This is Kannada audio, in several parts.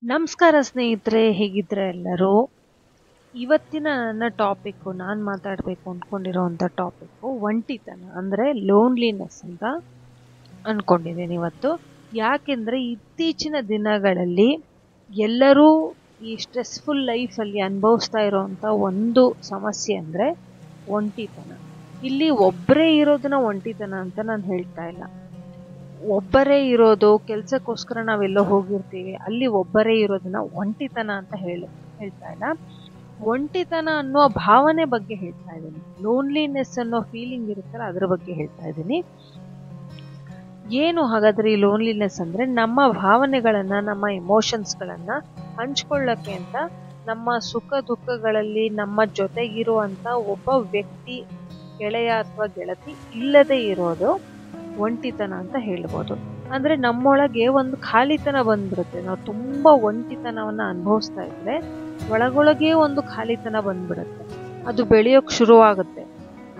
ನಮಸ್ಕಾರ ಸ್ನೇಹಿತರೆ, ಹೇಗಿದ್ರೆ ಎಲ್ಲರೂ. ಇವತ್ತಿನ ನನ್ನ ಟಾಪಿಕ್ಕು, ನಾನು ಮಾತಾಡಬೇಕು ಅಂದ್ಕೊಂಡಿರೋವಂಥ ಟಾಪಿಕ್ಕು ಒಂಟಿತನ, ಅಂದರೆ ಲೋನ್ಲಿನೆಸ್ ಅಂತ ಅಂದ್ಕೊಂಡಿದ್ದೀನಿ ಇವತ್ತು. ಯಾಕೆಂದರೆ ಇತ್ತೀಚಿನ ದಿನಗಳಲ್ಲಿ ಎಲ್ಲರೂ ಈ ಸ್ಟ್ರೆಸ್ಫುಲ್ ಲೈಫಲ್ಲಿ ಅನುಭವಿಸ್ತಾ ಇರೋವಂಥ ಒಂದು ಸಮಸ್ಯೆ ಅಂದರೆ ಒಂಟಿತನ. ಇಲ್ಲಿ ಒಬ್ಬರೇ ಇರೋದನ್ನ ಒಂಟಿತನ ಅಂತ ನಾನು ಹೇಳ್ತಾ ಇಲ್ಲ. ಒಬ್ಬರೇ ಇರೋದು, ಕೆಲಸಕ್ಕೋಸ್ಕರ ನಾವೆಲ್ಲೋ ಹೋಗಿರ್ತೀವಿ, ಅಲ್ಲಿ ಒಬ್ಬರೇ ಇರೋದನ್ನ ಒಂಟಿತನ ಅಂತ ಹೇಳ್ತಾ ಇಲ್ಲ. ಒಂಟಿತನ ಅನ್ನೋ ಭಾವನೆ ಬಗ್ಗೆ ಹೇಳ್ತಾ ಇದ್ದೀನಿ. ಲೋನ್ಲಿನೆಸ್ ಅನ್ನೋ ಫೀಲಿಂಗ್ ಇರುತ್ತಲ್ಲ, ಅದ್ರ ಬಗ್ಗೆ ಹೇಳ್ತಾ ಇದ್ದೀನಿ. ಏನು ಹಾಗಾದ್ರೆ ಈ ಲೋನ್ಲಿನೆಸ್ ಅಂದ್ರೆ, ನಮ್ಮ ಭಾವನೆಗಳನ್ನ, ನಮ್ಮ ಎಮೋಷನ್ಸ್ಗಳನ್ನ ಹಂಚ್ಕೊಳ್ಳಕ್ಕೆ ಅಂತ ನಮ್ಮ ಸುಖ ದುಃಖಗಳಲ್ಲಿ ನಮ್ಮ ಜೊತೆಗಿರುವಂತ ಒಬ್ಬ ವ್ಯಕ್ತಿ, ಗೆಳೆಯ ಅಥವಾ ಗೆಳತಿ ಇಲ್ಲದೆ ಇರೋದು ಒಂಟಿತನ ಅಂತ ಹೇಳ್ಬೋದು. ಅಂದ್ರೆ ನಮ್ಮೊಳಗೆ ಒಂದು ಖಾಲಿತನ ಬಂದ್ಬಿಡುತ್ತೆ. ನಾವು ತುಂಬಾ ಒಂಟಿತನವನ್ನ ಅನುಭವಿಸ್ತಾ ಇದ್ರೆ ಒಳಗೊಳಗೆ ಒಂದು ಖಾಲಿತನ ಬಂದ್ಬಿಡುತ್ತೆ. ಅದು ಬೆಳೆಯೋಕ್ ಶುರುವಾಗುತ್ತೆ.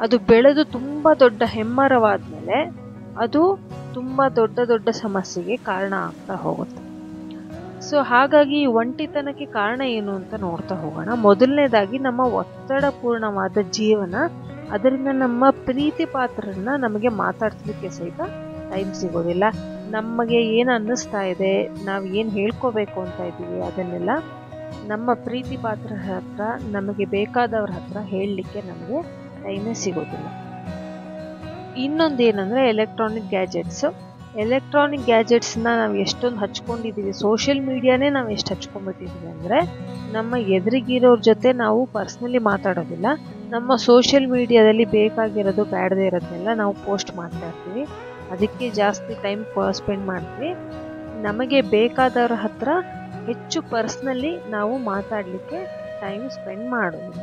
ಅದು ಬೆಳೆದು ತುಂಬಾ ದೊಡ್ಡ ಹೆಮ್ಮರವಾದ್ಮೇಲೆ ಅದು ತುಂಬಾ ದೊಡ್ಡ ದೊಡ್ಡ ಸಮಸ್ಯೆಗೆ ಕಾರಣ ಆಗ್ತಾ ಹೋಗುತ್ತೆ. ಸೊ ಹಾಗಾಗಿ ಒಂಟಿತನಕ್ಕೆ ಕಾರಣ ಏನು ಅಂತ ನೋಡ್ತಾ ಹೋಗೋಣ. ಮೊದಲನೇದಾಗಿ ನಮ್ಮ ಒತ್ತಡಪೂರ್ಣವಾದ ಜೀವನ. ಅದರಿಂದ ನಮ್ಮ ಪ್ರೀತಿ ಪಾತ್ರರನ್ನ ನಮಗೆ ಮಾತಾಡ್ಸ್ಲಿಕ್ಕೆ ಸಹಿತ ಟೈಮ್ ಸಿಗೋದಿಲ್ಲ. ನಮಗೆ ಏನು ಅನ್ನಿಸ್ತಾ ಇದೆ, ನಾವು ಏನು ಹೇಳ್ಕೋಬೇಕು ಅಂತ ಇದ್ದೀವಿ, ಅದನ್ನೆಲ್ಲ ನಮ್ಮ ಪ್ರೀತಿ ಪಾತ್ರರ ಹತ್ರ, ನಮಗೆ ಬೇಕಾದವ್ರ ಹತ್ರ ಹೇಳಲಿಕ್ಕೆ ನಮಗೆ ಟೈಮೇ ಸಿಗೋದಿಲ್ಲ. ಇನ್ನೊಂದೇನೆಂದರೆ ಎಲೆಕ್ಟ್ರಾನಿಕ್ ಗ್ಯಾಜೆಟ್ಸ್ನ ನಾವು ಎಷ್ಟೊಂದು ಹಚ್ಕೊಂಡಿದ್ದೀವಿ. ಸೋಷಿಯಲ್ ಮೀಡಿಯಾನೇ ನಾವು ಎಷ್ಟು ಹಚ್ಕೊಂಡ್ಬಿಟ್ಟಿದ್ದೀವಿ ಅಂದರೆ, ನಮ್ಮ ಎದುರಿಗಿರೋರ ಜೊತೆ ನಾವು ಪರ್ಸ್ನಲಿ ಮಾತಾಡೋದಿಲ್ಲ. ನಮ್ಮ ಸೋಷಿಯಲ್ ಮೀಡಿಯಾದಲ್ಲಿ ಬೇಕಾಗಿರೋದು ಬೇಡದೇ ಇರೋದನ್ನೆಲ್ಲ ನಾವು ಪೋಸ್ಟ್ ಮಾಡ್ತಾ ಇರ್ತೀವಿ. ಅದಕ್ಕೆ ಜಾಸ್ತಿ ಟೈಮ್ ಸ್ಪೆಂಡ್ ಮಾಡ್ತೀವಿ. ನಮಗೆ ಬೇಕಾದವ್ರ ಹತ್ರ ಹೆಚ್ಚು ಪರ್ಸ್ನಲಿ ನಾವು ಮಾತಾಡಲಿಕ್ಕೆ ಟೈಮ್ ಸ್ಪೆಂಡ್ ಮಾಡೋದಿಲ್ಲ.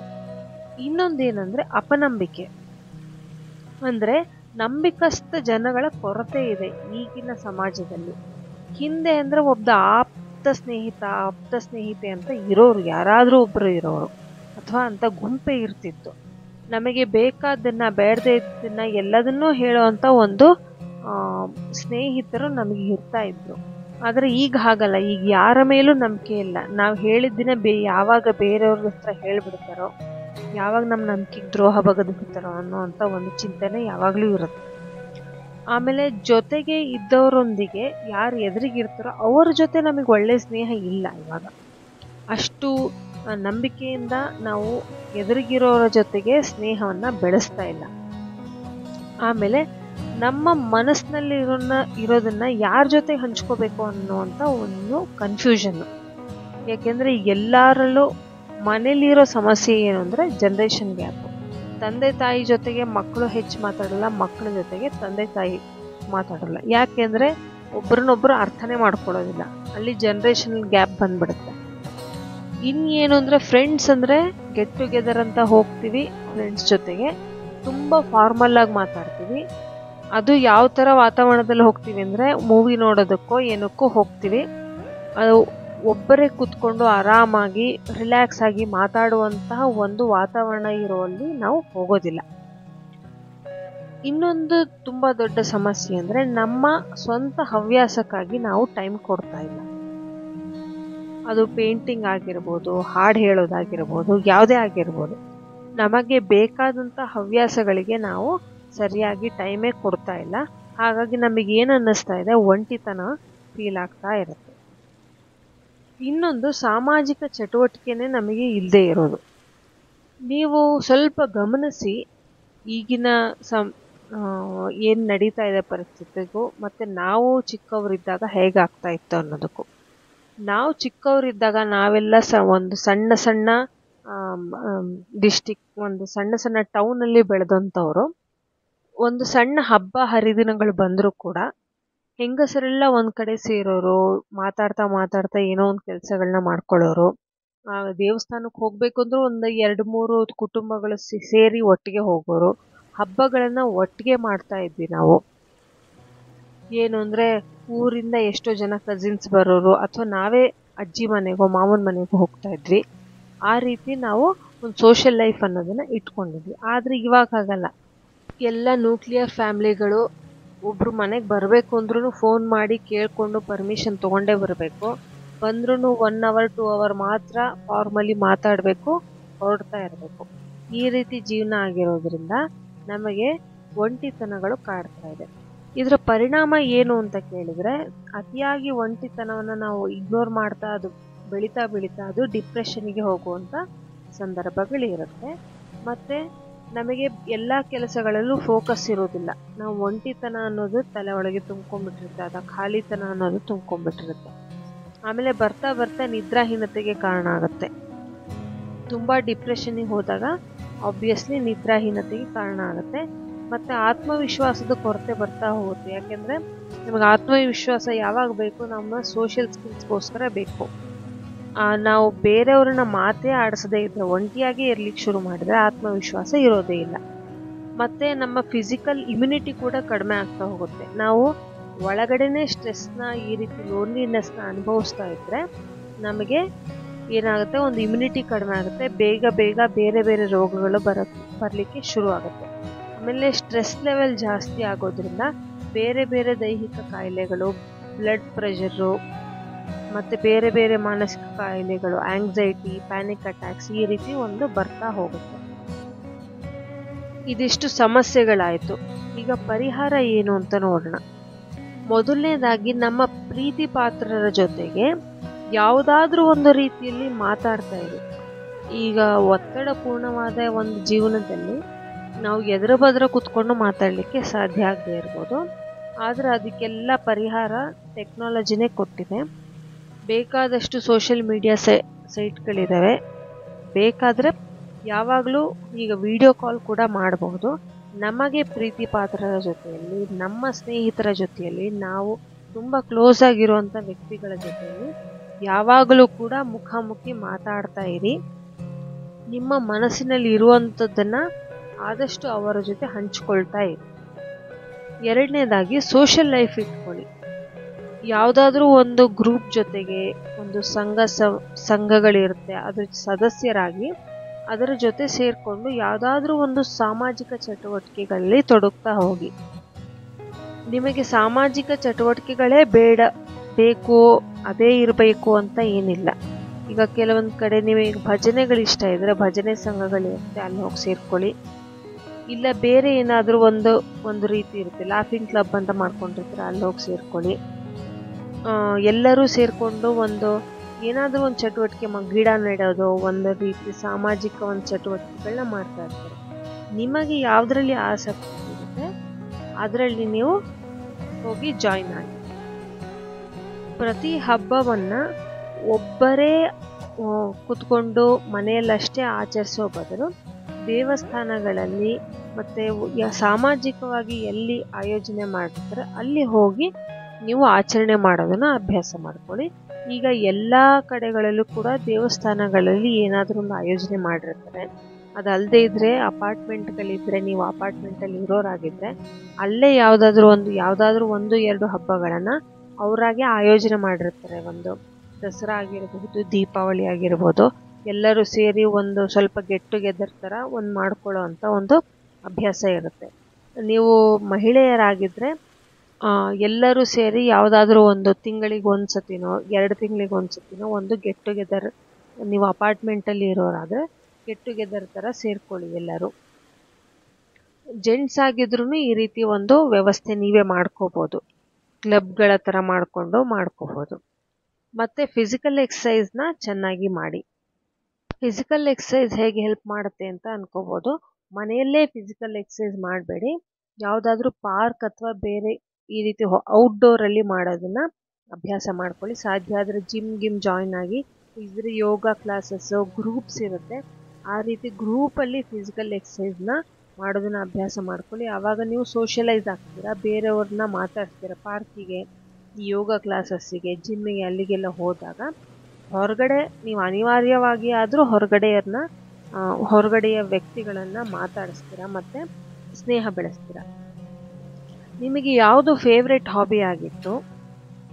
ಇನ್ನೊಂದೇನೆಂದರೆ ಅಪನಂಬಿಕೆ. ಅಂದರೆ ನಂಬಿಕಸ್ಥ ಜನಗಳ ಕೊರತೆ ಇದೆ ಈಗಿನ ಸಮಾಜದಲ್ಲಿ. ಹಿಂದೆ ಅಂದರೆ ಒಬ್ಬ ಆಪ್ತ ಸ್ನೇಹಿತೆ ಅಂತ ಇರೋರು, ಯಾರಾದರೂ ಒಬ್ಬರು ಇರೋರು ಅಥವಾ ಅಂತ ಗುಂಪೇ ಇರ್ತಿತ್ತು. ನಮಗೆ ಬೇಕಾದನ್ನ, ಬೇಡದೇ ಇದ್ದನ್ನ ಎಲ್ಲದನ್ನೂ ಹೇಳೋವಂಥ ಒಂದು ಸ್ನೇಹಿತರು ನಮಗೆ ಇರ್ತಾ ಇದ್ರು. ಆದರೆ ಈಗ ಹಾಗಲ್ಲ. ಈಗ ಯಾರ ಮೇಲೂ ನಂಬಿಕೆ ಇಲ್ಲ. ನಾವು ಹೇಳಿದ್ದನ್ನ ಯಾವಾಗ ಬೇರೆಯವ್ರ ಹತ್ರ ಹೇಳ್ಬಿಡ್ತಾರೋ, ಯಾವಾಗ ನಮ್ಮ ನಂಬಿಕೆಗೆ ದ್ರೋಹ ಬಗೆದ್ಬಿಡ್ತಾರೋ ಅನ್ನೋವಂಥ ಒಂದು ಚಿಂತನೆ ಯಾವಾಗಲೂ ಇರುತ್ತೆ. ಆಮೇಲೆ ಜೊತೆಗೆ ಇದ್ದವರೊಂದಿಗೆ ಯಾರು ಎದುರಿಗಿರ್ತಾರೋ ಅವ್ರ ಜೊತೆ ನಮಗೆ ಒಳ್ಳೆ ಸ್ನೇಹ ಇಲ್ಲ ಇವಾಗ. ಅಷ್ಟು ನಂಬಿಕೆಯಿಂದ ನಾವು ಎದುರಿಗಿರೋರ ಜೊತೆಗೆ ಸ್ನೇಹವನ್ನು ಬೆಳೆಸ್ತಾ ಇಲ್ಲ. ಆಮೇಲೆ ನಮ್ಮ ಮನಸ್ಸಿನಲ್ಲಿ ಇರೋದನ್ನ ಯಾರ ಜೊತೆ ಹಂಚ್ಕೋಬೇಕು ಅನ್ನುವಂಥ ಒಂದು ಕನ್ಫ್ಯೂಷನ್ನು. ಯಾಕೆಂದರೆ ಎಲ್ಲರಲ್ಲೂ ಮನೇಲಿರೋ ಸಮಸ್ಯೆ ಏನು ಅಂದರೆ ಜನ್ರೇಷನ್ ಗ್ಯಾಪು. ತಂದೆ ತಾಯಿ ಜೊತೆಗೆ ಮಕ್ಕಳು ಹೆಚ್ಚು ಮಾತಾಡಲ್ಲ, ಮಕ್ಕಳ ಜೊತೆಗೆ ತಂದೆ ತಾಯಿ ಮಾತಾಡಲ್ಲ. ಯಾಕೆಂದರೆ ಒಬ್ರನ್ನೊಬ್ರು ಅರ್ಥನೇ ಮಾಡ್ಕೊಳ್ಳೋದಿಲ್ಲ. ಅಲ್ಲಿ ಜನ್ರೇಷನ್ ಗ್ಯಾಪ್ ಬಂದ್ಬಿಡುತ್ತೆ. ಇನ್ನೇನು ಅಂದರೆ ಫ್ರೆಂಡ್ಸ್ ಅಂದರೆ ಗೆಟ್ ಟುಗೆದರ್ ಅಂತ ಹೋಗ್ತೀವಿ. ಫ್ರೆಂಡ್ಸ್ ಜೊತೆಗೆ ತುಂಬ ಫಾರ್ಮಲ್ ಆಗಿ ಮಾತಾಡ್ತೀವಿ. ಅದು ಯಾವ ಥರ ವಾತಾವರಣದಲ್ಲಿ ಹೋಗ್ತೀವಿ ಅಂದರೆ, ಮೂವಿ ನೋಡೋದಕ್ಕೋ ಏನಕ್ಕೋ ಹೋಗ್ತೀವಿ. ಅದು ಒಬ್ಬರೇ ಕೂತ್ಕೊಂಡು ಆರಾಮಾಗಿ ರಿಲ್ಯಾಕ್ಸ್ ಆಗಿ ಮಾತಾಡುವಂತಹ ಒಂದು ವಾತಾವರಣ ಇರೋಲ್ಲಿ ನಾವು ಹೋಗೋದಿಲ್ಲ. ಇನ್ನೊಂದು ತುಂಬ ದೊಡ್ಡ ಸಮಸ್ಯೆ ಅಂದರೆ, ನಮ್ಮ ಸ್ವಂತ ಹವ್ಯಾಸಕ್ಕಾಗಿ ನಾವು ಟೈಮ್ ಕೊಡ್ತಾ ಇಲ್ಲ. ಅದು ಪೇಂಟಿಂಗ್ ಆಗಿರ್ಬೋದು, ಹಾಡು ಹೇಳೋದಾಗಿರ್ಬೋದು, ಯಾವುದೇ ಆಗಿರ್ಬೋದು. ನಮಗೆ ಬೇಕಾದಂಥ ಹವ್ಯಾಸಗಳಿಗೆ ನಾವು ಸರಿಯಾಗಿ ಟೈಮೇ ಕೊಡ್ತಾ ಇಲ್ಲ. ಹಾಗಾಗಿ ನಮಗೇನು ಅನ್ನಿಸ್ತಾ ಇದೆ, ಒಂಟಿತನ ಫೀಲ್ ಆಗ್ತಾ ಇರುತ್ತೆ. ಇನ್ನೊಂದು ಸಾಮಾಜಿಕ ಚಟುವಟಿಕೆನೇ ನಮಗೆ ಇಲ್ಲದೆ ಇರೋದು. ನೀವು ಸ್ವಲ್ಪ ಗಮನಿಸಿ, ಈಗಿನ ಏನು ನಡೀತಾ ಇದೆ ಪರಿಸ್ಥಿತಿಗೂ ಮತ್ತು ನಾವು ಚಿಕ್ಕವರಿದ್ದಾಗ ಹೇಗಾಗ್ತಾ ಇತ್ತು ಅನ್ನೋದಕ್ಕೂ. ನಾವು ಚಿಕ್ಕವರಿದ್ದಾಗ ನಾವೆಲ್ಲ ಒಂದು ಸಣ್ಣ ಸಣ್ಣ ಡಿಸ್ಟಿಕ್, ಒಂದು ಸಣ್ಣ ಸಣ್ಣ ಟೌನಲ್ಲಿ ಬೆಳೆದಂಥವ್ರು. ಒಂದು ಸಣ್ಣ ಹಬ್ಬ ಹರಿದಿನಗಳು ಬಂದರೂ ಕೂಡ ಹೆಂಗಸರೆಲ್ಲ ಒಂದು ಕಡೆ ಸೇರೋರು, ಮಾತಾಡ್ತಾ ಏನೋ ಒಂದು ಕೆಲಸಗಳನ್ನ ಮಾಡ್ಕೊಳ್ಳೋರು. ದೇವಸ್ಥಾನಕ್ಕೆ ಹೋಗ್ಬೇಕು ಅಂದ್ರೂ ಒಂದು 2-3 ಕುಟುಂಬಗಳು ಸೇರಿ ಒಟ್ಟಿಗೆ ಹೋಗೋರು. ಹಬ್ಬಗಳನ್ನ ಒಟ್ಟಿಗೆ ಮಾಡ್ತಾ ಇದ್ವಿ ನಾವು. ಏನು ಅಂದರೆ, ಊರಿಂದ ಎಷ್ಟೋ ಜನ ಕಸಿನ್ಸ್ ಬರೋರು, ಅಥವಾ ನಾವೇ ಅಜ್ಜಿ ಮನೆಗೋ ಮಾವನ ಮನೆಗೋ ಹೋಗ್ತಾ ಇದ್ವಿ. ಆ ರೀತಿ ನಾವು ಒಂದು ಸೋಷಿಯಲ್ ಲೈಫ್ ಅನ್ನೋದನ್ನ ಇಟ್ಕೊಂಡಿದ್ವಿ. ಆದರೆ ಇವಾಗ ಆಗಲ್ಲ. ಎಲ್ಲ ನ್ಯೂಕ್ಲಿಯರ್ ಫ್ಯಾಮ್ಲಿಗಳು. ಒಬ್ರು ಮನೆಗೆ ಬರಬೇಕು ಅಂದ್ರೂ ಫೋನ್ ಮಾಡಿ ಕೇಳಿಕೊಂಡು ಪರ್ಮಿಷನ್ ತೊಗೊಂಡೇ ಬರಬೇಕು. ಬಂದ್ರೂ 1 ಅವರ್ 2 ಅವರ್ ಮಾತ್ರ ಫಾರ್ಮಲಿ ಮಾತಾಡಬೇಕು, ಹೊರಡ್ತಾ ಇರಬೇಕು. ಈ ರೀತಿ ಜೀವನ ಆಗಿರೋದ್ರಿಂದ ನಮಗೆ ಒಂಟಿತನಗಳು ಕಾಡ್ತಾ ಇದೆ. ಇದರ ಪರಿಣಾಮ ಏನು ಅಂತ ಕೇಳಿದ್ರೆ, ಅತಿಯಾಗಿ ಒಂಟಿತನವನ್ನು ನಾವು ಇಗ್ನೋರ್ ಮಾಡ್ತಾ ಅದು ಬೆಳೀತಾ ಅದು ಡಿಪ್ರೆಷನ್ಗೆ ಹೋಗುವಂಥ ಸಂದರ್ಭಗಳಿರುತ್ತೆ. ಮತ್ತು ನಮಗೆ ಎಲ್ಲ ಕೆಲಸಗಳಲ್ಲೂ ಫೋಕಸ್ ಇರೋದಿಲ್ಲ. ನಾವು ಒಂಟಿತನ ಅನ್ನೋದು ತಲೆ ಒಳಗೆ ತುಂಬ್ಕೊಂಡ್ಬಿಟ್ಟಿರುತ್ತೆ, ಅದ ಖಾಲಿತನ ಅನ್ನೋದು ತುಂಬ್ಕೊಂಡ್ಬಿಟ್ಟಿರುತ್ತೆ. ಆಮೇಲೆ ಬರ್ತಾ ನಿದ್ರಾಹೀನತೆಗೆ ಕಾರಣ ಆಗುತ್ತೆ. ತುಂಬ ಡಿಪ್ರೆಷನ್ಗೆ ಹೋದಾಗ ಆಬ್ವಿಯಸ್ಲಿ ನಿದ್ರಾಹೀನತೆಗೆ ಕಾರಣ ಆಗುತ್ತೆ. ಮತ್ತು ಆತ್ಮವಿಶ್ವಾಸದ ಕೊರತೆ ಬರ್ತಾ ಹೋಗುತ್ತೆ. ಯಾಕೆಂದರೆ ನಮಗೆ ಆತ್ಮವಿಶ್ವಾಸ ಯಾವಾಗ ಬೇಕು? ನಮ್ಮ ಸೋಷಿಯಲ್ ಸ್ಕಿಲ್ಸ್ಗೋಸ್ಕರ ಬೇಕು. ನಾವು ಬೇರೆಯವ್ರನ್ನ ಮಾತೇ ಆಡಿಸದೇ ಇದ್ದರೆ, ಒಂಟಿಯಾಗಿ ಇರ್ಲಿಕ್ಕೆ ಶುರು ಮಾಡಿದ್ರೆ ಆತ್ಮವಿಶ್ವಾಸ ಇರೋದೇ ಇಲ್ಲ. ಮತ್ತು ನಮ್ಮ ಫಿಸಿಕಲ್ ಇಮ್ಯುನಿಟಿ ಕೂಡ ಕಡಿಮೆ ಆಗ್ತಾ ಹೋಗುತ್ತೆ. ನಾವು ಒಳಗಡೆನೇ ಸ್ಟ್ರೆಸ್ನ, ಈ ರೀತಿ ಲೋನ್ಲಿನೆಸ್ನ ಅನುಭವಿಸ್ತಾ ಇದ್ದರೆ ನಮಗೆ ಏನಾಗುತ್ತೆ? ಒಂದು ಇಮ್ಯುನಿಟಿ ಕಡಿಮೆ ಆಗುತ್ತೆ. ಬೇಗ ಬೇರೆ ರೋಗಗಳು ಬರಲಿಕ್ಕೆ ಶುರು ಆಗುತ್ತೆ. ಆಮೇಲೆ ಸ್ಟ್ರೆಸ್ ಲೆವೆಲ್ ಜಾಸ್ತಿ ಆಗೋದ್ರಿಂದ ಬೇರೆ ದೈಹಿಕ ಕಾಯಿಲೆಗಳು, ಬ್ಲಡ್ ಪ್ರೆಷರು ಮತ್ತು ಬೇರೆ ಮಾನಸಿಕ ಕಾಯಿಲೆಗಳು, ಆಂಗ್ಸೈಟಿ, ಪ್ಯಾನಿಕ್ ಅಟ್ಯಾಕ್ಸ್ ಈ ರೀತಿ ಒಂದು ಬರ್ತಾ ಹೋಗುತ್ತೆ. ಇದಿಷ್ಟು ಸಮಸ್ಯೆಗಳಾಯಿತು. ಈಗ ಪರಿಹಾರ ಏನು ಅಂತ ನೋಡೋಣ. ಮೊದಲನೇದಾಗಿ ನಮ್ಮ ಪ್ರೀತಿ ಪಾತ್ರರ ಜೊತೆಗೆ ಯಾವುದಾದ್ರೂ ಒಂದು ರೀತಿಯಲ್ಲಿ ಮಾತಾಡ್ತಾ ಇರಿ. ಈಗ ಒತ್ತಡಪೂರ್ಣವಾದ ಒಂದು ಜೀವನದಲ್ಲಿ ನಾವು ಎದುರು ಬದ್ರ ಕೂತ್ಕೊಂಡು ಮಾತಾಡಲಿಕ್ಕೆ ಸಾಧ್ಯ ಆಗದೆ ಇರ್ಬೋದು. ಆದರೆ ಅದಕ್ಕೆಲ್ಲ ಪರಿಹಾರ ಟೆಕ್ನಾಲಜಿನೇ ಕೊಟ್ಟಿದೆ. ಬೇಕಾದಷ್ಟು ಸೋಷಿಯಲ್ ಮೀಡಿಯಾ ಸೈಟ್ಗಳಿದ್ದಾವೆ. ಬೇಕಾದರೆ ಯಾವಾಗಲೂ ಈಗ ವಿಡಿಯೋ ಕಾಲ್ ಕೂಡ ಮಾಡಬಹುದು. ನಮಗೆ ಪ್ರೀತಿ ಪಾತ್ರರ ಜೊತೆಯಲ್ಲಿ, ನಮ್ಮ ಸ್ನೇಹಿತರ ಜೊತೆಯಲ್ಲಿ, ನಾವು ತುಂಬ ಕ್ಲೋಸ್ ಆಗಿರುವಂಥ ವ್ಯಕ್ತಿಗಳ ಜೊತೆಯಲ್ಲಿ ಯಾವಾಗಲೂ ಕೂಡ ಮುಖಾಮುಖಿ ಮಾತಾಡ್ತಾ ಇರಿ. ನಿಮ್ಮ ಮನಸ್ಸಿನಲ್ಲಿ ಇರುವಂಥದ್ದನ್ನು ಆದಷ್ಟು ಅವರ ಜೊತೆ ಹಂಚ್ಕೊಳ್ತಾ ಇರಿ. ಎರಡನೇದಾಗಿ ಸೋಷಿಯಲ್ ಲೈಫ್ ಇಟ್ಕೊಳ್ಳಿ. ಯಾವುದಾದ್ರೂ ಒಂದು ಗ್ರೂಪ್ ಜೊತೆಗೆ, ಒಂದು ಸಂಘಗಳಿರುತ್ತೆ, ಅದ್ರ ಸದಸ್ಯರಾಗಿ ಅದರ ಜೊತೆ ಸೇರಿಕೊಂಡು ಯಾವುದಾದ್ರೂ ಒಂದು ಸಾಮಾಜಿಕ ಚಟುವಟಿಕೆಗಳಲ್ಲಿ ತೊಡಗ್ತಾ ಹೋಗಿ. ನಿಮಗೆ ಸಾಮಾಜಿಕ ಚಟುವಟಿಕೆಗಳೇ ಬೇಕು, ಅದೇ ಇರಬೇಕು ಅಂತ ಏನಿಲ್ಲ. ಈಗ ಕೆಲವೊಂದು ಕಡೆ ನಿಮಗೆ ಭಜನೆಗಳಿಷ್ಟ ಇದ್ದರೆ ಭಜನೆ ಸಂಘಗಳಿರುತ್ತೆ, ಅಲ್ಲಿ ಹೋಗಿ ಸೇರ್ಕೊಳ್ಳಿ. ಇಲ್ಲ ಬೇರೆ ಏನಾದರೂ ಒಂದು ರೀತಿ ಇರುತ್ತೆ, ಲಾಫಿಂಗ್ ಕ್ಲಬ್ ಅಂತ ಮಾಡ್ಕೊಂಡಿರ್ತಾರೆ, ಅಲ್ಲಿ ಹೋಗಿ ಸೇರ್ಕೊಳ್ಳಿ. ಎಲ್ಲರೂ ಸೇರಿಕೊಂಡು ಏನಾದರೂ ಒಂದು ಚಟುವಟಿಕೆ, ಗಿಡ ನೆಡೋದು, ಒಂದು ರೀತಿ ಸಾಮಾಜಿಕ ಒಂದು ಚಟುವಟಿಕೆಗಳನ್ನ ಮಾಡ್ತಾ ಇರ್ತಾರೆ. ನಿಮಗೆ ಯಾವುದರಲ್ಲಿ ಆಸಕ್ತಿ ಇರುತ್ತೆ ಅದರಲ್ಲಿ ನೀವು ಹೋಗಿ ಜಾಯ್ನ್ ಆಗಿ. ಪ್ರತಿ ಹಬ್ಬವನ್ನು ಒಬ್ಬರೇ ಕೂತ್ಕೊಂಡು ಮನೆಯಲ್ಲಷ್ಟೇ ಆಚರಿಸೋ ಬದಲು ದೇವಸ್ಥಾನಗಳಲ್ಲಿ ಮತ್ತು ಸಾಮಾಜಿಕವಾಗಿ ಎಲ್ಲಿ ಆಯೋಜನೆ ಮಾಡ್ತಾರೆ ಅಲ್ಲಿ ಹೋಗಿ ನೀವು ಆಚರಣೆ ಮಾಡೋದನ್ನು ಅಭ್ಯಾಸ ಮಾಡ್ಕೊಳ್ಳಿ. ಈಗ ಎಲ್ಲ ಕಡೆಗಳಲ್ಲೂ ಕೂಡ ದೇವಸ್ಥಾನಗಳಲ್ಲಿ ಏನಾದರೂ ಒಂದು ಆಯೋಜನೆ ಮಾಡಿರ್ತಾರೆ. ಅದಲ್ಲದೆ ಇದ್ದರೆ ಅಪಾರ್ಟ್ಮೆಂಟ್ಗಳಿದ್ದರೆ, ನೀವು ಅಪಾರ್ಟ್ಮೆಂಟಲ್ಲಿ ಇರೋರಾಗಿದ್ದರೆ ಅಲ್ಲೇ ಯಾವುದಾದ್ರೂ 1-2 ಹಬ್ಬಗಳನ್ನು ಅವರಾಗೆ ಆಯೋಜನೆ ಮಾಡಿರ್ತಾರೆ. ಒಂದು ದಸರಾ ಆಗಿರಬಹುದು, ದೀಪಾವಳಿ ಆಗಿರ್ಬೋದು, ಎಲ್ಲರೂ ಸೇರಿ ಒಂದು ಸ್ವಲ್ಪ ಗೆಟ್ ಟುಗೆದರ್ ಥರ ಮಾಡ್ಕೊಳ್ಳೋ ಅಂಥ ಒಂದು ಅಭ್ಯಾಸ ಇರುತ್ತೆ. ನೀವು ಮಹಿಳೆಯರಾಗಿದ್ದರೆ ಎಲ್ಲರೂ ಸೇರಿ ಯಾವುದಾದ್ರೂ ಒಂದು ತಿಂಗಳಿಗೆ 1 ಸತಿನೋ 2 ತಿಂಗಳಿಗೆ 1 ಸತಿನೋ ಒಂದು ಗೆಟ್ ಟುಗೆದರ್, ನೀವು ಅಪಾರ್ಟ್ಮೆಂಟಲ್ಲಿ ಇರೋರಾದರೆ ಗೆಟ್ ಟುಗೆದರ್ ಥರ ಸೇರ್ಕೊಳ್ಳಿ ಎಲ್ಲರೂ. ಜೆಂಟ್ಸ್ ಆಗಿದ್ರೂ ಈ ರೀತಿ ಒಂದು ವ್ಯವಸ್ಥೆ ನೀವೇ ಮಾಡ್ಕೋಬೋದು, ಕ್ಲಬ್ಗಳ ಥರ ಮಾಡ್ಕೋಬೋದು. ಮತ್ತು ಫಿಸಿಕಲ್ ಎಕ್ಸಸೈಸ್ನ ಚೆನ್ನಾಗಿ ಮಾಡಿ. ಫಿಸಿಕಲ್ ಎಕ್ಸಸೈಸ್ ಹೇಗೆ ಹೆಲ್ಪ್ ಮಾಡುತ್ತೆ ಅಂತ ಅನ್ಕೋಬೋದು. ಮನೆಯಲ್ಲೇ ಫಿಸಿಕಲ್ ಎಕ್ಸಸೈಸ್ ಮಾಡಬೇಡಿ, ಯಾವುದಾದ್ರೂ ಪಾರ್ಕ್ ಅಥವಾ ಬೇರೆ ಈ ರೀತಿ ಔಟ್ಡೋರಲ್ಲಿ ಮಾಡೋದನ್ನು ಅಭ್ಯಾಸ ಮಾಡ್ಕೊಳ್ಳಿ. ಸಾಧ್ಯ ಆದರೆ ಜಿಮ್ ಜಾಯ್ನ್ ಆಗಿ, ಇದ್ರೆ ಯೋಗ ಕ್ಲಾಸಸ್ಸು, ಗ್ರೂಪ್ಸ್ ಇರುತ್ತೆ, ಆ ರೀತಿ ಗ್ರೂಪಲ್ಲಿ ಫಿಸಿಕಲ್ ಎಕ್ಸಸೈಸ್ನ ಮಾಡೋದನ್ನು ಅಭ್ಯಾಸ ಮಾಡ್ಕೊಳ್ಳಿ. ಆವಾಗ ನೀವು ಸೋಷಿಯಲೈಸ್ ಆಗ್ತೀರಾ, ಬೇರೆಯವ್ರನ್ನ ಮಾತಾಡ್ತೀರಾ. ಪಾರ್ಕಿಗೆ, ಯೋಗ ಕ್ಲಾಸಸ್ಸಿಗೆ, ಜಿಮ್ಮಿಗೆ ಅಲ್ಲಿಗೆಲ್ಲ ಹೋದಾಗ ಹೊರಗಡೆ ನೀವು ಅನಿವಾರ್ಯವಾಗಿ ಆದರೂ ಹೊರಗಡೆಯ ವ್ಯಕ್ತಿಗಳನ್ನು ಮಾತಾಡಿಸ್ತೀರಾ ಮತ್ತು ಸ್ನೇಹ ಬೆಳೆಸ್ತೀರಾ. ನಿಮಗೆ ಯಾವುದು ಫೇವ್ರೆಟ್ ಹಾಬಿ ಆಗಿತ್ತು?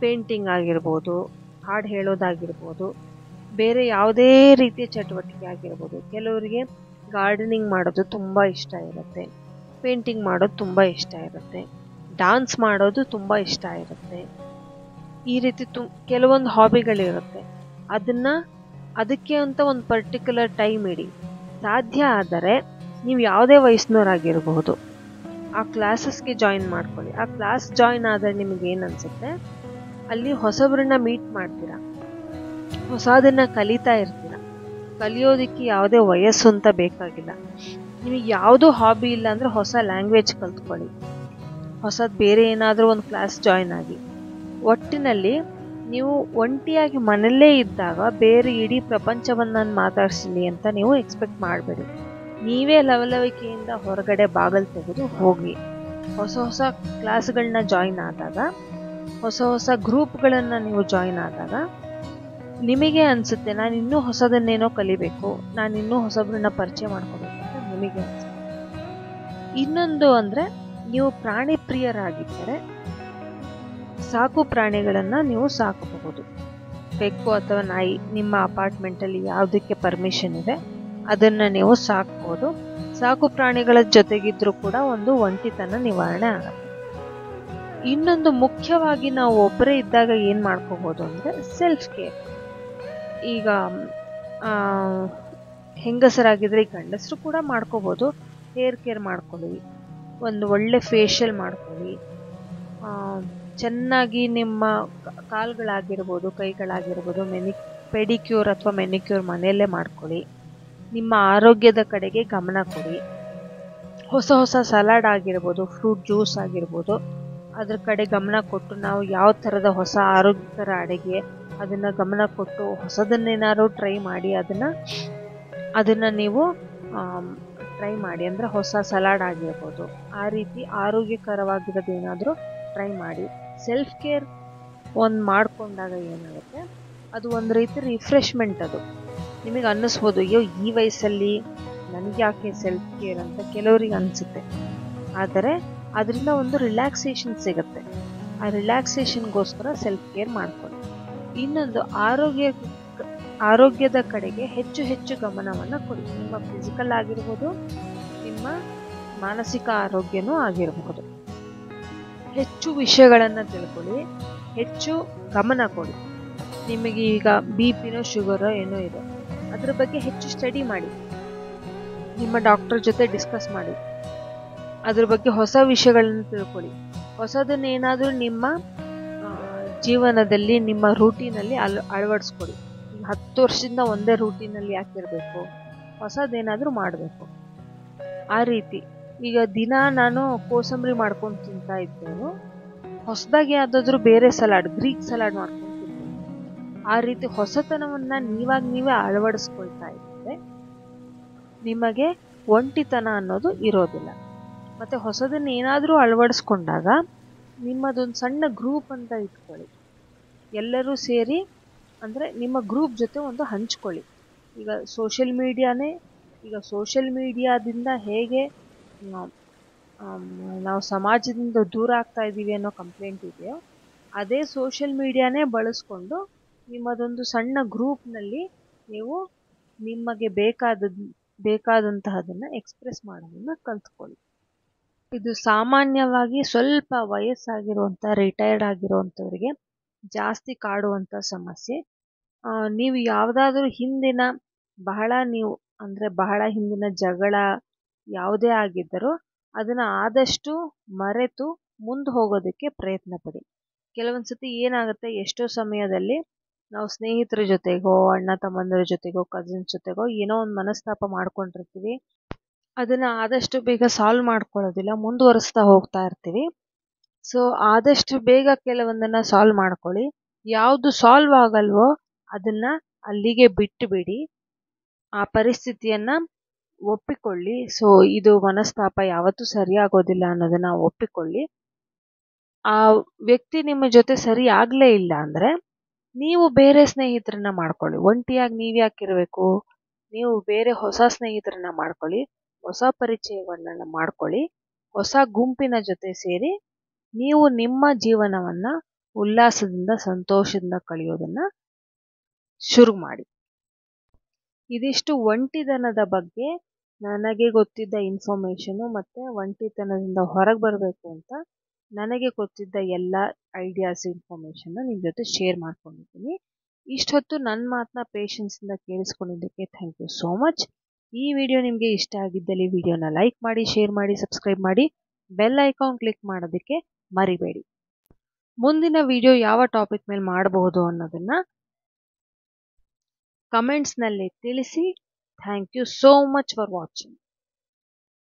ಪೇಂಟಿಂಗ್ ಆಗಿರ್ಬೋದು, ಹಾಡು ಹೇಳೋದಾಗಿರ್ಬೋದು, ಬೇರೆ ಯಾವುದೇ ರೀತಿಯ ಚಟುವಟಿಕೆ ಆಗಿರ್ಬೋದು. ಕೆಲವರಿಗೆ ಗಾರ್ಡನಿಂಗ್ ಮಾಡೋದು ತುಂಬ ಇಷ್ಟ ಇರುತ್ತೆ, ಪೇಂಟಿಂಗ್ ಮಾಡೋದು ತುಂಬ ಇಷ್ಟ ಇರುತ್ತೆ, ಡ್ಯಾನ್ಸ್ ಮಾಡೋದು ತುಂಬ ಇಷ್ಟ ಇರುತ್ತೆ. ಈ ರೀತಿ ಕೆಲವೊಂದು ಹಾಬಿಗಳಿರುತ್ತೆ. ಅದಕ್ಕೆ ಅಂತ ಒಂದು ಪರ್ಟಿಕ್ಯುಲರ್ ಟೈಮ್ ಇಡಿ. ಸಾಧ್ಯ ಆದರೆ ನೀವು ಯಾವುದೇ ವಯಸ್ಸಿನವರಾಗಿರಬಹುದು, ಆ ಕ್ಲಾಸಸ್ಗೆ ಜಾಯಿನ್ ಮಾಡ್ಕೊಳ್ಳಿ. ಆ ಕ್ಲಾಸ್ ಜಾಯಿನ್ ಆದರೆ ನಿಮಗೆ ಏನು ಅನಿಸುತ್ತೆ, ಅಲ್ಲಿ ಹೊಸಬ್ರನ್ನ ಮೀಟ್ ಮಾಡ್ತೀರಾ, ಹೊಸದನ್ನು ಕಲಿತಾ ಇರ್ತೀರ. ಕಲಿಯೋದಕ್ಕೆ ಯಾವುದೇ ವಯಸ್ಸು ಅಂತ ಬೇಕಾಗಿಲ್ಲ. ನಿಮಗೆ ಯಾವುದೂ ಹಾಬಿ ಇಲ್ಲ ಅಂದರೆ ಹೊಸ ಲ್ಯಾಂಗ್ವೇಜ್ ಕಲ್ತ್ಕೊಳ್ಳಿ, ಹೊಸದು ಬೇರೆ ಏನಾದರೂ ಒಂದು ಕ್ಲಾಸ್ ಜಾಯಿನ್ ಆಗಿ. ಒಟ್ಟಿನಲ್ಲಿ ನೀವು ಒಂಟಿಯಾಗಿ ಮನೆಯಲ್ಲೇ ಇದ್ದಾಗ ಬೇರೆ ಇಡೀ ಪ್ರಪಂಚವನ್ನು ನಾನು ಮಾತಾಡ್ತೀನಿ ಅಂತ ನೀವು ಎಕ್ಸ್ಪೆಕ್ಟ್ ಮಾಡಬೇಡಿ. ನೀವೇ ಲವಲವಿಕೆಯಿಂದ ಹೊರಗಡೆ ಬಾಗಿಲು ತೆಗೆದು ಹೋಗಿ. ಹೊಸ ಹೊಸ ಕ್ಲಾಸ್ಗಳನ್ನ ಜಾಯಿನ್ ಆದಾಗ, ಹೊಸ ಹೊಸ ಗ್ರೂಪ್ಗಳನ್ನು ನೀವು ಜಾಯಿನ್ ಆದಾಗ ನಿಮಗೆ ಅನಿಸುತ್ತೆ, ನಾನು ಇನ್ನೂ ಹೊಸದನ್ನೇನೋ ಕಲಿಬೇಕು, ನಾನು ಇನ್ನೂ ಹೊಸಬ್ರನ್ನ ಪರಿಚಯ ಮಾಡ್ಕೋಬೇಕು ಅಂತ ನಿಮಗೆ ಅನಿಸುತ್ತೆ. ಇನ್ನೊಂದು ಅಂದರೆ, ನೀವು ಪ್ರಾಣಿ ಪ್ರಿಯರಾಗಿದ್ದರೆ ಸಾಕು ಪ್ರಾಣಿಗಳನ್ನು ನೀವು ಸಾಕಬಹುದು. ಬೆಕ್ಕು ಅಥವಾ ನಾಯಿ ನಿಮ್ಮ ಅಪಾರ್ಟ್ಮೆಂಟಲ್ಲಿ ಯಾವುದಕ್ಕೆ ಪರ್ಮಿಷನ್ ಇದೆ ಅದನ್ನು ನೀವು ಸಾಕ್ಬೋದು. ಸಾಕು ಪ್ರಾಣಿಗಳ ಜೊತೆಗಿದ್ರೂ ಕೂಡ ಒಂದು ಒಂಟಿತನ ನಿವಾರಣೆ ಆಗುತ್ತೆ. ಇನ್ನೊಂದು ಮುಖ್ಯವಾಗಿ ನಾವು ಒಬ್ಬರೇ ಇದ್ದಾಗ ಏನು ಮಾಡ್ಕೋಬೋದು ಅಂದರೆ ಸೆಲ್ಫ್ ಕೇರ್. ಈಗ ಹೆಂಗಸರಾಗಿದ್ರೆ ಗಂಡಸರು ಕೂಡ ಮಾಡ್ಕೋಬೋದು. ಹೇರ್ ಕೇರ್ ಮಾಡ್ಕೊಳ್ಳಿ, ಒಂದು ಒಳ್ಳೆ ಫೇಶಿಯಲ್ ಮಾಡ್ಕೊಳ್ಳಿ, ಚೆನ್ನಾಗಿ ನಿಮ್ಮ ಕಾಲುಗಳಾಗಿರ್ಬೋದು, ಕೈಗಳಾಗಿರ್ಬೋದು ಪೆಡಿಕ್ಯೂರ್ ಅಥವಾ ಮೆನಿಕ್ಯೂರ್ ಮನೆಯಲ್ಲೇ ಮಾಡ್ಕೊಳ್ಳಿ. ನಿಮ್ಮ ಆರೋಗ್ಯದ ಕಡೆಗೆ ಗಮನ ಕೊಡಿ. ಹೊಸ ಹೊಸ ಸಲಾಡ್ ಆಗಿರ್ಬೋದು, ಫ್ರೂಟ್ ಜ್ಯೂಸ್ ಆಗಿರ್ಬೋದು, ಅದ್ರ ಕಡೆ ಗಮನ ಕೊಟ್ಟು ನಾವು ಯಾವ ಥರದ ಹೊಸ ಆರೋಗ್ಯಕರ ಅಡುಗೆ ಅದನ್ನು ಗಮನ ಕೊಟ್ಟು ಹೊಸದನ್ನೇನಾದ್ರು ಟ್ರೈ ಮಾಡಿ, ಅದನ್ನು ನೀವು ಟ್ರೈ ಮಾಡಿ. ಅಂದರೆ ಹೊಸ ಸಲಾಡ್ ಆಗಿರ್ಬೋದು, ಆ ರೀತಿ ಆರೋಗ್ಯಕರವಾಗಿರೋದೇನಾದರೂ ಟ್ರೈ ಮಾಡಿ. ಸೆಲ್ಫ್ ಕೇರ್ ಒಂದು ಮಾಡಿಕೊಂಡಾಗ ಏನಾಗುತ್ತೆ, ಅದು ಒಂದು ರೀತಿ ರಿಫ್ರೆಶ್ಮೆಂಟ್. ಅದು ನಿಮಗೆ ಅನ್ನಿಸ್ಬೋದು, ಅಯ್ಯೋ ಈ ವಯಸ್ಸಲ್ಲಿ ನನಗೆ ಯಾಕೆ ಸೆಲ್ಫ್ ಕೇರ್ ಅಂತ ಕೆಲವರಿಗೆ ಅನಿಸುತ್ತೆ. ಆದರೆ ಅದರಿಂದ ಒಂದು ರಿಲ್ಯಾಕ್ಸೇಷನ್ ಸಿಗುತ್ತೆ. ಆ ರಿಲ್ಯಾಕ್ಸೇಷನ್ಗೋಸ್ಕರ ಸೆಲ್ಫ್ ಕೇರ್ ಮಾಡ್ಕೊಳ್ಳಿ. ಇನ್ನೊಂದು ಆರೋಗ್ಯದ ಕಡೆಗೆ ಹೆಚ್ಚು ಹೆಚ್ಚು ಗಮನವನ್ನು ಕೊಡಿ. ನಿಮ್ಮ ಫಿಸಿಕಲ್ ಆಗಿರ್ಬೋದು, ನಿಮ್ಮ ಮಾನಸಿಕ ಆರೋಗ್ಯನೂ ಆಗಿರಬಹುದು. ಹೆಚ್ಚು ವಿಷಯಗಳನ್ನು ತಿಳ್ಕೊಳ್ಳಿ, ಹೆಚ್ಚು ಗಮನ ಕೊಡಿ. ನಿಮಗೆ ಈಗ BP ಶುಗರೋ ಏನೋ ಇದೆ, ಅದ್ರ ಬಗ್ಗೆ ಹೆಚ್ಚು ಸ್ಟಡಿ ಮಾಡಿ, ನಿಮ್ಮ ಡಾಕ್ಟರ್ ಜೊತೆ ಡಿಸ್ಕಸ್ ಮಾಡಿ, ಅದ್ರ ಬಗ್ಗೆ ಹೊಸ ವಿಷಯಗಳನ್ನು ತಿಳ್ಕೊಳ್ಳಿ. ಹೊಸದನ್ನೇನಾದರೂ ನಿಮ್ಮ ಜೀವನದಲ್ಲಿ ನಿಮ್ಮ ರೂಟೀನಲ್ಲಿ ಅಳವಡಿಸ್ಕೊಡಿ. 10 ವರ್ಷದಿಂದ ಒಂದೇ ರೂಟೀನಲ್ಲಿ ಯಾಕಿರಬೇಕು, ಹೊಸದೇನಾದರೂ ಮಾಡಬೇಕು. ಆ ರೀತಿ ಈಗ ದಿನ ನಾನು ಕೋಸಂಬರಿ ಮಾಡ್ಕೊಂಡು ತಿಂತಾ ಇದ್ದೇನು, ಹೊಸದಾಗಿ ಯಾವುದಾದ್ರೂ ಬೇರೆ ಸಲಾಡ್, ಗ್ರೀಕ್ ಸಲಾಡ್ ಮಾಡ್ಕೊಂಡು ತಿಂತೀನಿ. ಆ ರೀತಿ ಹೊಸತನವನ್ನು ನೀವೇ ಅಳವಡಿಸ್ಕೊಳ್ತಾ ಇದ್ದರೆ ನಿಮಗೆ ಒಂಟಿತನ ಅನ್ನೋದು ಇರೋದಿಲ್ಲ. ಮತ್ತು ಹೊಸದನ್ನು ಏನಾದರೂ ಅಳವಡಿಸ್ಕೊಂಡಾಗ ನಿಮ್ಮದೊಂದು ಸಣ್ಣ ಗ್ರೂಪ್ ಅಂತ ಇಟ್ಕೊಳ್ಳಿ. ಎಲ್ಲರೂ ಸೇರಿ, ಅಂದರೆ ನಿಮ್ಮ ಗ್ರೂಪ್ ಜೊತೆ ಒಂದು ಹಂಚ್ಕೊಳ್ಳಿ. ಈಗ ಸೋಷಿಯಲ್ ಮೀಡಿಯಾದಿಂದ ಹೇಗೆ ನಾವು ಸಮಾಜದಿಂದ ದೂರ ಆಗ್ತಾ ಇದ್ದೀವಿ ಅನ್ನೋ ಕಂಪ್ಲೇಂಟ್ ಇದೆಯೋ, ಅದೇ ಸೋಷಿಯಲ್ ಮೀಡಿಯಾನೇ ಬಳಸ್ಕೊಂಡು ನಿಮ್ಮದೊಂದು ಸಣ್ಣ ಗ್ರೂಪ್ನಲ್ಲಿ ನೀವು ನಿಮಗೆ ಬೇಕಾದಂತಹದನ್ನು ಎಕ್ಸ್ಪ್ರೆಸ್ ಮಾಡೋದನ್ನು ಕಲ್ತ್ಕೊಳ್ಳಿ. ಇದು ಸಾಮಾನ್ಯವಾಗಿ ಸ್ವಲ್ಪ ವಯಸ್ಸಾಗಿರುವಂಥ, ರಿಟೈರ್ಡ್ ಆಗಿರುವಂಥವ್ರಿಗೆ ಜಾಸ್ತಿ ಕಾಡುವಂಥ ಸಮಸ್ಯೆ. ನೀವು ಯಾವುದಾದ್ರೂ ಬಹಳ ಹಿಂದಿನ ಜಗಳ ಯಾವುದೇ ಆಗಿದ್ದರೂ ಅದನ್ನು ಆದಷ್ಟು ಮರೆತು ಮುಂದೆ ಹೋಗೋದಕ್ಕೆ ಪ್ರಯತ್ನ ಪಡಿ. ಕೆಲವೊಂದು ಸತಿ ಏನಾಗುತ್ತೆ, ಎಷ್ಟೋ ಸಮಯದಲ್ಲಿ ನಾವು ಸ್ನೇಹಿತರ ಜೊತೆಗೋ, ಅಣ್ಣ ತಮ್ಮಂದಿರ ಜೊತೆಗೋ, ಕಸಿನ್ಸ್ ಜೊತೆಗೋ ಏನೋ ಒಂದು ಮನಸ್ತಾಪ ಮಾಡ್ಕೊಂಡಿರ್ತೀವಿ. ಅದನ್ನು ಆದಷ್ಟು ಬೇಗ ಸಾಲ್ವ್ ಮಾಡ್ಕೊಳ್ಳೋದಿಲ್ಲ, ಮುಂದುವರಿಸ್ತಾ ಹೋಗ್ತಾ ಇರ್ತೀವಿ. ಸೊ ಆದಷ್ಟು ಬೇಗ ಕೆಲವೊಂದನ್ನು ಸಾಲ್ವ್ ಮಾಡ್ಕೊಳ್ಳಿ. ಯಾವುದು ಸಾಲ್ವ್ ಆಗಲ್ವೋ ಅದನ್ನು ಅಲ್ಲಿಗೆ ಬಿಟ್ಟು ಬಿಡಿ. ಆ ಪರಿಸ್ಥಿತಿಯನ್ನು ಒಪ್ಪಿಕೊಳ್ಳಿ. ಸೊ ಇದು ಮನಸ್ತಾಪ ಯಾವತ್ತೂ ಸರಿಯಾಗೋದಿಲ್ಲ ಅನ್ನೋದನ್ನು ಒಪ್ಪಿಕೊಳ್ಳಿ. ಆ ವ್ಯಕ್ತಿ ನಿಮ್ಮ ಜೊತೆ ಸರಿ ಆಗಲೇ ಇಲ್ಲ ಅಂದರೆ ನೀವು ಬೇರೆ ಸ್ನೇಹಿತರನ್ನ ಮಾಡ್ಕೊಳ್ಳಿ. ಒಂಟಿಯಾಗಿ ನೀವು ಯಾಕಿರಬೇಕು, ನೀವು ಬೇರೆ ಹೊಸ ಸ್ನೇಹಿತರನ್ನ ಮಾಡ್ಕೊಳ್ಳಿ, ಹೊಸ ಪರಿಚಯಗಳನ್ನ ಮಾಡ್ಕೊಳ್ಳಿ. ಹೊಸ ಗುಂಪಿನ ಜೊತೆ ಸೇರಿ ನೀವು ನಿಮ್ಮ ಜೀವನವನ್ನು ಉಲ್ಲಾಸದಿಂದ, ಸಂತೋಷದಿಂದ ಕಳೆಯೋದನ್ನು ಶುರು ಮಾಡಿ. ಇದಿಷ್ಟು ಒಂಟಿತನದ ಬಗ್ಗೆ ನನಗೆ ಗೊತ್ತಿದ್ದ ಇನ್ಫಾರ್ಮೇಷನು. ಮತ್ತು ಒಂಟಿತನದಿಂದ ಹೊರಗೆ ಬರಬೇಕು ಅಂತ ನನಗೆ ಗೊತ್ತಿದ್ದ ಎಲ್ಲ ಐಡಿಯಾಸ್ ಇನ್ಫಾರ್ಮೇಷನ್ನ ನಿಮ್ಮ ಜೊತೆ ಶೇರ್ ಮಾಡ್ಕೊಂಡಿದ್ದೀನಿ. ಇಷ್ಟೊತ್ತು ನನ್ನ ಮಾತನ್ನ ಪೇಷನ್ಸಿಂದ ಕೇಳಿಸ್ಕೊಂಡಿದ್ದಕ್ಕೆ ಥ್ಯಾಂಕ್ ಯು ಸೋ ಮಚ್. ಈ ವಿಡಿಯೋ ನಿಮಗೆ ಇಷ್ಟ ಆಗಿದ್ದಲ್ಲಿ ವಿಡಿಯೋನ ಲೈಕ್ ಮಾಡಿ, ಶೇರ್ ಮಾಡಿ, ಸಬ್ಸ್ಕ್ರೈಬ್ ಮಾಡಿ, ಬೆಲ್ ಐಕಾನ್ ಕ್ಲಿಕ್ ಮಾಡೋದಕ್ಕೆ ಮರಿಬೇಡಿ. ಮುಂದಿನ ವಿಡಿಯೋ ಯಾವ ಟಾಪಿಕ್ ಮೇಲೆ ಮಾಡಬಹುದು ಅನ್ನೋದನ್ನು ಕಮೆಂಟ್ಸ್ನಲ್ಲಿ ತಿಳಿಸಿ. Thank you so much for watching.